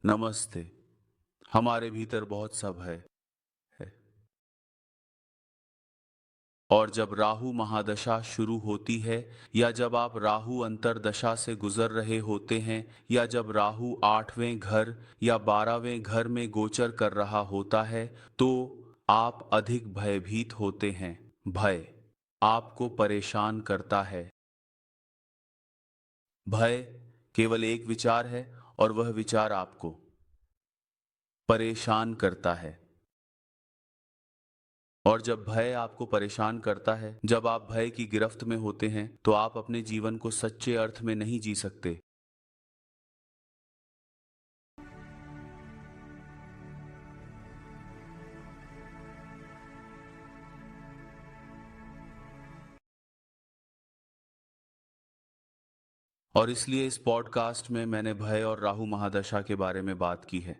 नमस्ते। हमारे भीतर बहुत सा भय है और जब राहु महादशा शुरू होती है या जब आप राहु अंतरदशा से गुजर रहे होते हैं या जब राहु 8वें घर या 12वें घर में गोचर कर रहा होता है तो आप अधिक भयभीत होते हैं। भय आपको परेशान करता है। भय केवल एक विचार है और वह विचार आपको परेशान करता है। और जब भय आपको परेशान करता है, जब आप भय की गिरफ्त में होते हैं, तो आप अपने जीवन को सच्चे अर्थ में नहीं जी सकते। और इसलिए इस पॉडकास्ट में मैंने भय और राहु महादशा के बारे में बात की है।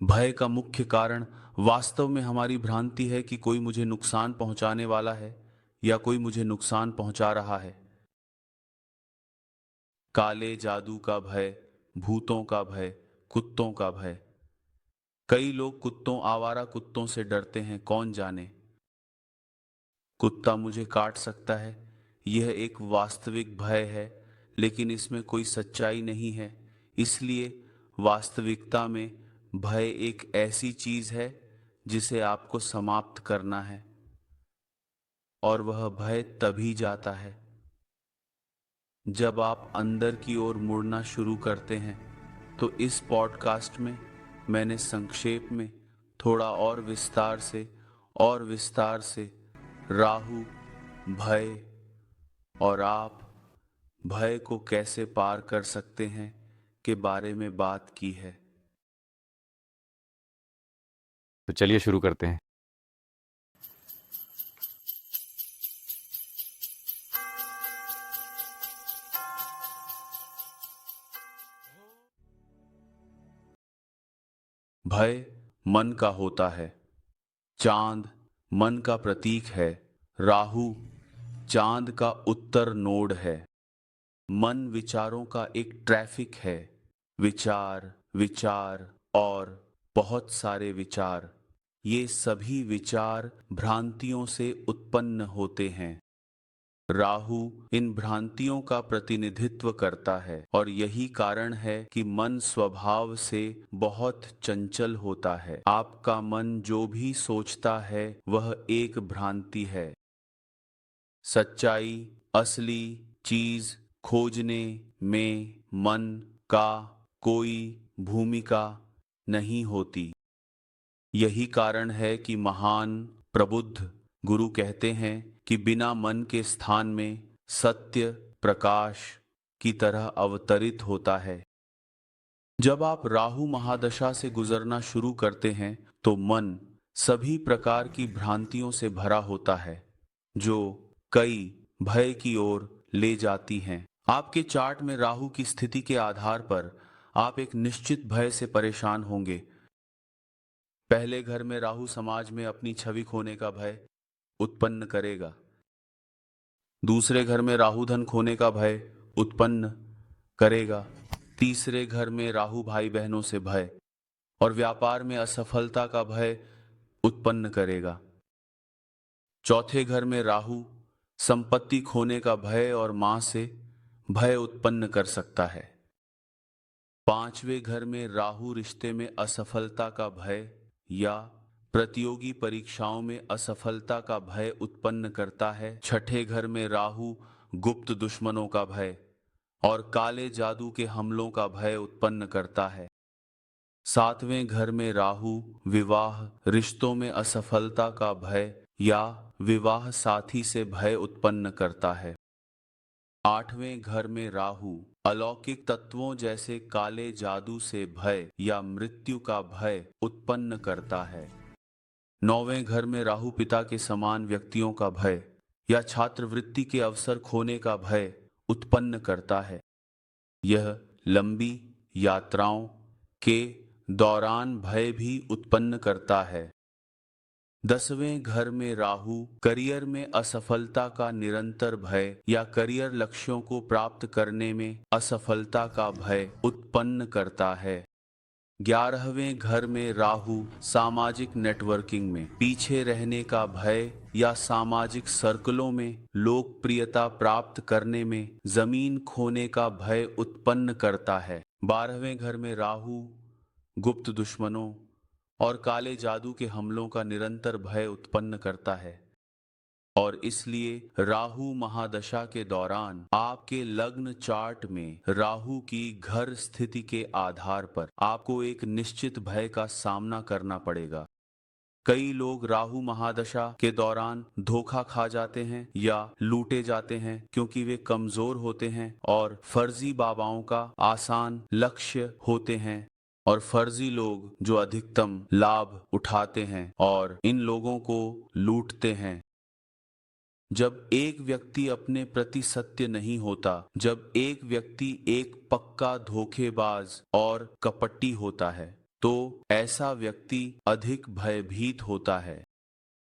भय का मुख्य कारण वास्तव में हमारी भ्रांति है कि कोई मुझे नुकसान पहुंचाने वाला है या कोई मुझे नुकसान पहुंचा रहा है। काले जादू का भय, भूतों का भय, कुत्तों का भय। कई लोग कुत्तों, आवारा कुत्तों से डरते हैं। कौन जाने कुत्ता मुझे काट सकता है। यह एक वास्तविक भय है, लेकिन इसमें कोई सच्चाई नहीं है। इसलिए वास्तविकता में भय एक ऐसी चीज है जिसे आपको समाप्त करना है, और वह भय तभी जाता है जब आप अंदर की ओर मुड़ना शुरू करते हैं। तो इस पॉडकास्ट में मैंने संक्षेप में, थोड़ा और विस्तार से राहु, भय और आप भय को कैसे पार कर सकते हैं के बारे में बात की है। तो चलिए शुरू करते हैं। भय मन का होता है। चांद मन का प्रतीक है। राहु चांद का उत्तर नोड है। मन विचारों का एक ट्रैफिक है। विचार, विचार और बहुत सारे विचार, ये सभी विचार भ्रांतियों से उत्पन्न होते हैं। राहु इन भ्रांतियों का प्रतिनिधित्व करता है और यही कारण है कि मन स्वभाव से बहुत चंचल होता है। आपका मन जो भी सोचता है वह एक भ्रांति है। सच्चाई, असली चीज खोजने में मन का कोई भूमिका नहीं होती। यही कारण है कि महान प्रबुद्ध गुरु कहते हैं कि बिना मन के स्थान में सत्य प्रकाश की तरह अवतरित होता है। जब आप राहु महादशा से गुजरना शुरू करते हैं तो मन सभी प्रकार की भ्रांतियों से भरा होता है जो कई भय की ओर ले जाती हैं। आपके चार्ट में राहु की स्थिति के आधार पर आप एक निश्चित भय से परेशान होंगे। पहले घर में राहु समाज में अपनी छवि खोने का भय उत्पन्न करेगा। दूसरे घर में राहु धन खोने का भय उत्पन्न करेगा। तीसरे घर में राहु भाई बहनों से भय और व्यापार में असफलता का भय उत्पन्न करेगा। चौथे घर में राहु संपत्ति खोने का भय और मां से भय उत्पन्न कर सकता है। पांचवें घर में राहु रिश्ते में असफलता का भय या प्रतियोगी परीक्षाओं में असफलता का भय उत्पन्न करता है। छठे घर में राहु गुप्त दुश्मनों का भय और काले जादू के हमलों का भय उत्पन्न करता है। सातवें घर में राहु विवाह रिश्तों में असफलता का भय या विवाह साथी से भय उत्पन्न करता है। आठवें घर में राहु अलौकिक तत्वों जैसे काले जादू से भय या मृत्यु का भय उत्पन्न करता है। नौवें घर में राहु पिता के समान व्यक्तियों का भय या छात्रवृत्ति के अवसर खोने का भय उत्पन्न करता है। यह लंबी यात्राओं के दौरान भय भी उत्पन्न करता है। 10वें घर में राहु करियर में असफलता का निरंतर भय या करियर लक्ष्यों को प्राप्त करने में असफलता का भय उत्पन्न करता है। 11वें घर में राहु सामाजिक नेटवर्किंग में पीछे रहने का भय या सामाजिक सर्कलों में लोकप्रियता प्राप्त करने में जमीन खोने का भय उत्पन्न करता है। 12वें घर में राहु गुप्त दुश्मनों और काले जादू के हमलों का निरंतर भय उत्पन्न करता है और इसलिए राहु महादशा के दौरान आपके लग्न चार्ट में राहु की घर स्थिति के आधार पर आपको एक निश्चित भय का सामना करना पड़ेगा। कई लोग राहु महादशा के दौरान धोखा खा जाते हैं या लूटे जाते हैं क्योंकि वे कमजोर होते हैं और फर्जी बाबाओं का आसान लक्ष्य होते हैं और फर्जी लोग जो अधिकतम लाभ उठाते हैं और इन लोगों को लूटते हैं। जब एक व्यक्ति अपने प्रति सत्य नहीं होता, जब एक व्यक्ति एक पक्का धोखेबाज और कपटी होता है, तो ऐसा व्यक्ति अधिक भयभीत होता है।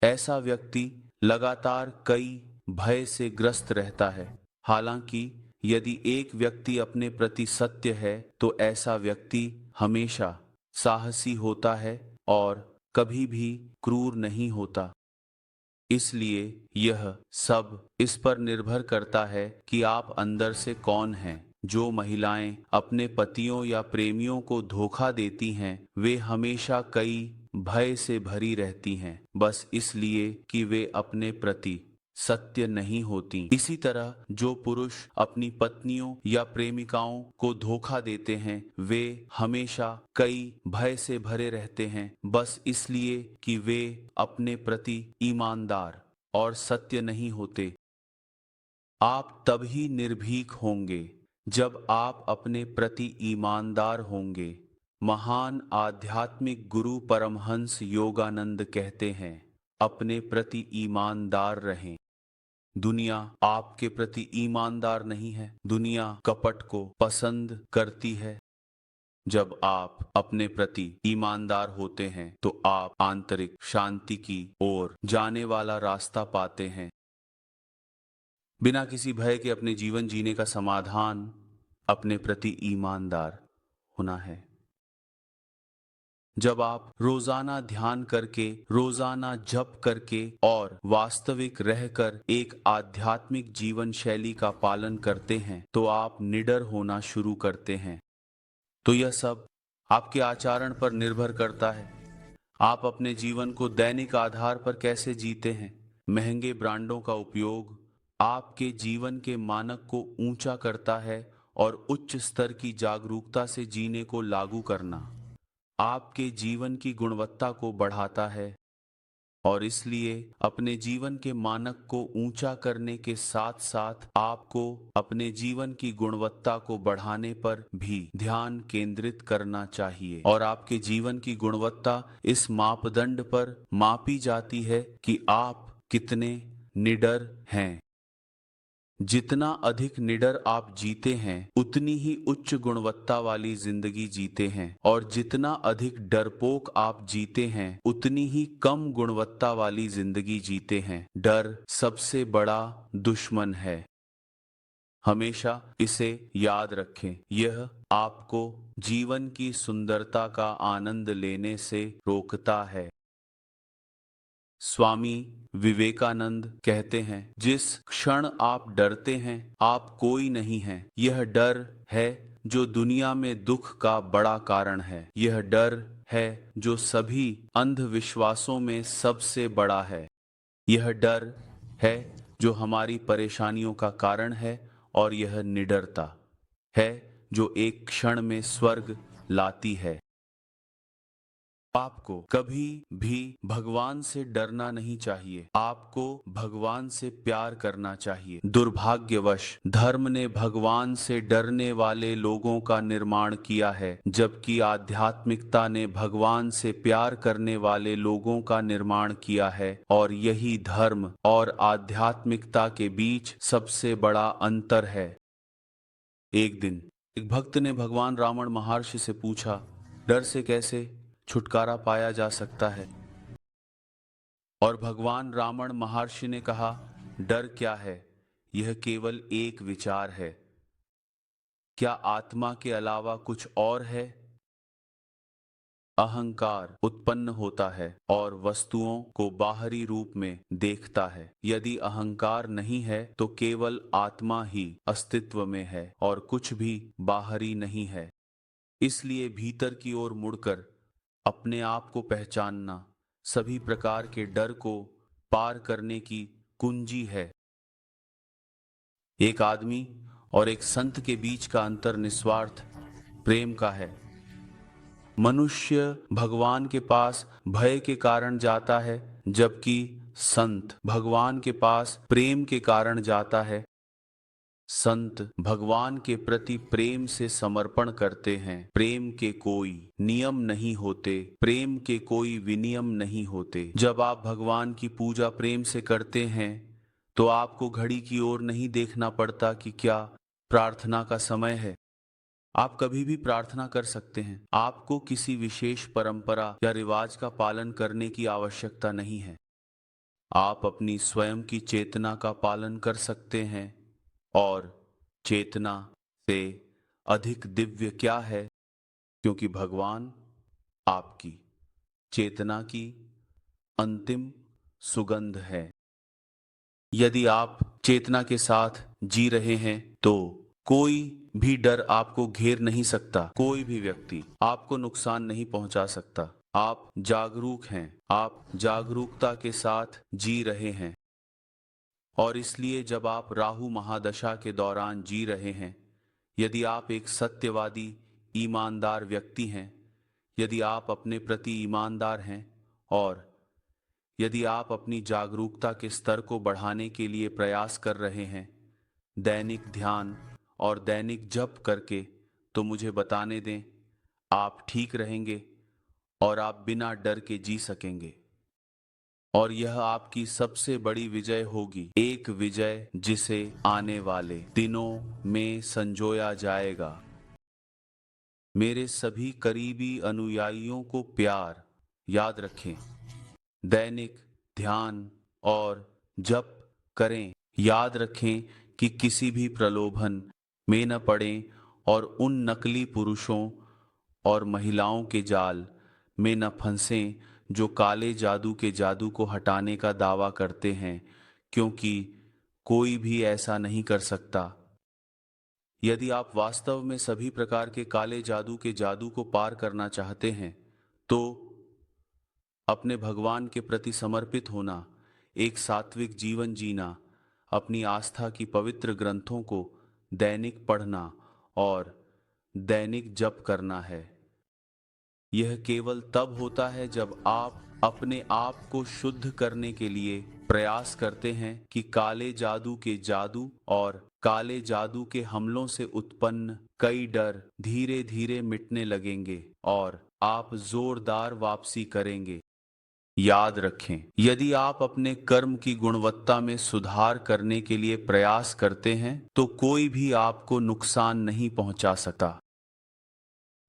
ऐसा व्यक्ति लगातार कई भय से ग्रस्त रहता है। हालांकि यदि एक व्यक्ति अपने प्रति सत्य है तो ऐसा व्यक्ति हमेशा साहसी होता है और कभी भी क्रूर नहीं होता। इसलिए यह सब इस पर निर्भर करता है कि आप अंदर से कौन हैं। जो महिलाएं अपने पतियों या प्रेमियों को धोखा देती हैं, वे हमेशा कई भय से भरी रहती हैं, बस इसलिए कि वे अपने प्रति सत्य नहीं होती। इसी तरह जो पुरुष अपनी पत्नियों या प्रेमिकाओं को धोखा देते हैं, वे हमेशा कई भय से भरे रहते हैं, बस इसलिए कि वे अपने प्रति ईमानदार और सत्य नहीं होते। आप तभी निर्भीक होंगे जब आप अपने प्रति ईमानदार होंगे। महान आध्यात्मिक गुरु परमहंस योगानंद कहते हैं, अपने प्रति ईमानदार रहें। दुनिया आपके प्रति ईमानदार नहीं है। दुनिया कपट को पसंद करती है। जब आप अपने प्रति ईमानदार होते हैं तो आप आंतरिक शांति की ओर जाने वाला रास्ता पाते हैं। बिना किसी भय के अपने जीवन जीने का समाधान अपने प्रति ईमानदार होना है। जब आप रोजाना ध्यान करके, रोजाना जप करके और वास्तविक रहकर एक आध्यात्मिक जीवन शैली का पालन करते हैं तो आप निडर होना शुरू करते हैं। तो यह सब आपके आचरण पर निर्भर करता है। आप अपने जीवन को दैनिक आधार पर कैसे जीते हैं। महंगे ब्रांडों का उपयोग आपके जीवन के मानक को ऊंचा करता है और उच्च स्तर की जागरूकता से जीने को लागू करना आपके जीवन की गुणवत्ता को बढ़ाता है और इसलिए अपने जीवन के मानक को ऊंचा करने के साथ साथ आपको अपने जीवन की गुणवत्ता को बढ़ाने पर भी ध्यान केंद्रित करना चाहिए। और आपके जीवन की गुणवत्ता इस मापदंड पर मापी जाती है कि आप कितने निडर हैं। जितना अधिक निडर आप जीते हैं, उतनी ही उच्च गुणवत्ता वाली जिंदगी जीते हैं और जितना अधिक डरपोक आप जीते हैं, उतनी ही कम गुणवत्ता वाली जिंदगी जीते हैं। डर सबसे बड़ा दुश्मन है। हमेशा इसे याद रखें। यह आपको जीवन की सुंदरता का आनंद लेने से रोकता है। स्वामी विवेकानंद कहते हैं, जिस क्षण आप डरते हैं आप कोई नहीं हैं। यह डर है जो दुनिया में दुख का बड़ा कारण है। यह डर है जो सभी अंधविश्वासों में सबसे बड़ा है। यह डर है जो हमारी परेशानियों का कारण है और यह निडरता है जो एक क्षण में स्वर्ग लाती है। आपको कभी भी भगवान से डरना नहीं चाहिए। आपको भगवान से प्यार करना चाहिए। दुर्भाग्यवश धर्म ने भगवान से डरने वाले लोगों का निर्माण किया है, जबकि आध्यात्मिकता ने भगवान से प्यार करने वाले लोगों का निर्माण किया है। और यही धर्म और आध्यात्मिकता के बीच सबसे बड़ा अंतर है। एक दिन एक भक्त ने भगवान रावण महर्षि से पूछा, डर से कैसे छुटकारा पाया जा सकता है। और भगवान रावण महर्षि ने कहा, डर क्या है, यह केवल एक विचार है। क्या आत्मा के अलावा कुछ और है? अहंकार उत्पन्न होता है और वस्तुओं को बाहरी रूप में देखता है। यदि अहंकार नहीं है तो केवल आत्मा ही अस्तित्व में है और कुछ भी बाहरी नहीं है। इसलिए भीतर की ओर मुड़कर अपने आप को पहचानना सभी प्रकार के डर को पार करने की कुंजी है। एक आदमी और एक संत के बीच का अंतर निस्वार्थ प्रेम का है। मनुष्य भगवान के पास भय के कारण जाता है, जबकि संत भगवान के पास प्रेम के कारण जाता है। संत भगवान के प्रति प्रेम से समर्पण करते हैं। प्रेम के कोई नियम नहीं होते, प्रेम के कोई विनियम नहीं होते। जब आप भगवान की पूजा प्रेम से करते हैं तो आपको घड़ी की ओर नहीं देखना पड़ता कि क्या प्रार्थना का समय है। आप कभी भी प्रार्थना कर सकते हैं। आपको किसी विशेष परंपरा या रिवाज का पालन करने की आवश्यकता नहीं है। आप अपनी स्वयं की चेतना का पालन कर सकते हैं। और चेतना से अधिक दिव्य क्या है, क्योंकि भगवान आपकी चेतना की अंतिम सुगंध है। यदि आप चेतना के साथ जी रहे हैं तो कोई भी डर आपको घेर नहीं सकता। कोई भी व्यक्ति आपको नुकसान नहीं पहुंचा सकता। आप जागरूक हैं, आप जागरूकता के साथ जी रहे हैं। और इसलिए जब आप राहु महादशा के दौरान जी रहे हैं, यदि आप एक सत्यवादी ईमानदार व्यक्ति हैं, यदि आप अपने प्रति ईमानदार हैं और यदि आप अपनी जागरूकता के स्तर को बढ़ाने के लिए प्रयास कर रहे हैं, दैनिक ध्यान और दैनिक जप करके, तो मुझे बताने दें, आप ठीक रहेंगे और आप बिना डर के जी सकेंगे। और यह आपकी सबसे बड़ी विजय होगी, एक विजय जिसे आने वाले दिनों में संजोया जाएगा। मेरे सभी करीबी अनुयायियों को प्यार। याद रखें, दैनिक ध्यान और जप करें। याद रखें कि किसी भी प्रलोभन में न पड़ें और उन नकली पुरुषों और महिलाओं के जाल में न फंसें जो काले जादू के जादू को हटाने का दावा करते हैं, क्योंकि कोई भी ऐसा नहीं कर सकता। यदि आप वास्तव में सभी प्रकार के काले जादू के जादू को पार करना चाहते हैं तो अपने भगवान के प्रति समर्पित होना, एक सात्विक जीवन जीना, अपनी आस्था की पवित्र ग्रंथों को दैनिक पढ़ना और दैनिक जप करना है। यह केवल तब होता है जब आप अपने आप को शुद्ध करने के लिए प्रयास करते हैं कि काले जादू के जादू और काले जादू के हमलों से उत्पन्न कई डर धीरे धीरे मिटने लगेंगे और आप जोरदार वापसी करेंगे। याद रखें, यदि आप अपने कर्म की गुणवत्ता में सुधार करने के लिए प्रयास करते हैं तो कोई भी आपको नुकसान नहीं पहुंचा सकता।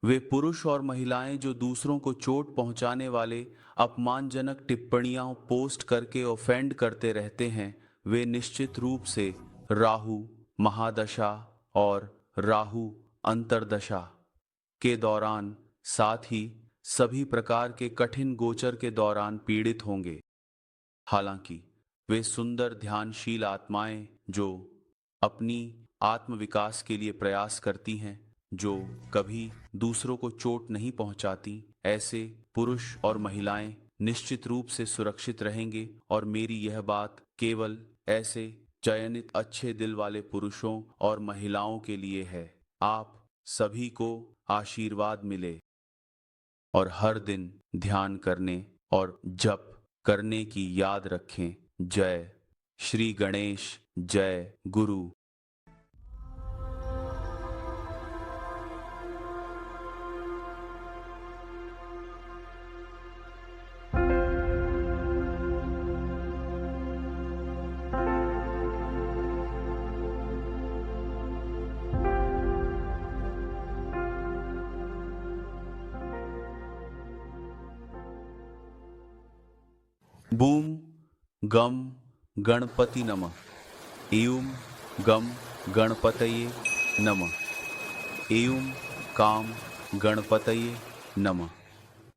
वे पुरुष और महिलाएं जो दूसरों को चोट पहुंचाने वाले अपमानजनक टिप्पणियां पोस्ट करके ऑफेंड करते रहते हैं, वे निश्चित रूप से राहु महादशा और राहु अंतर्दशा के दौरान, साथ ही सभी प्रकार के कठिन गोचर के दौरान पीड़ित होंगे। हालांकि वे सुंदर ध्यानशील आत्माएं जो अपनी आत्म विकास के लिए प्रयास करती हैं, जो कभी दूसरों को चोट नहीं पहुंचाती, ऐसे पुरुष और महिलाएं निश्चित रूप से सुरक्षित रहेंगे। और मेरी यह बात केवल ऐसे चयनित अच्छे दिल वाले पुरुषों और महिलाओं के लिए है। आप सभी को आशीर्वाद मिले और हर दिन ध्यान करने और जप करने की याद रखें। जय श्री गणेश, जय गुरु। बूम गम गणपति नमः। एयुम गम गणपतये नमः। एयुम काम गणपतये नमः।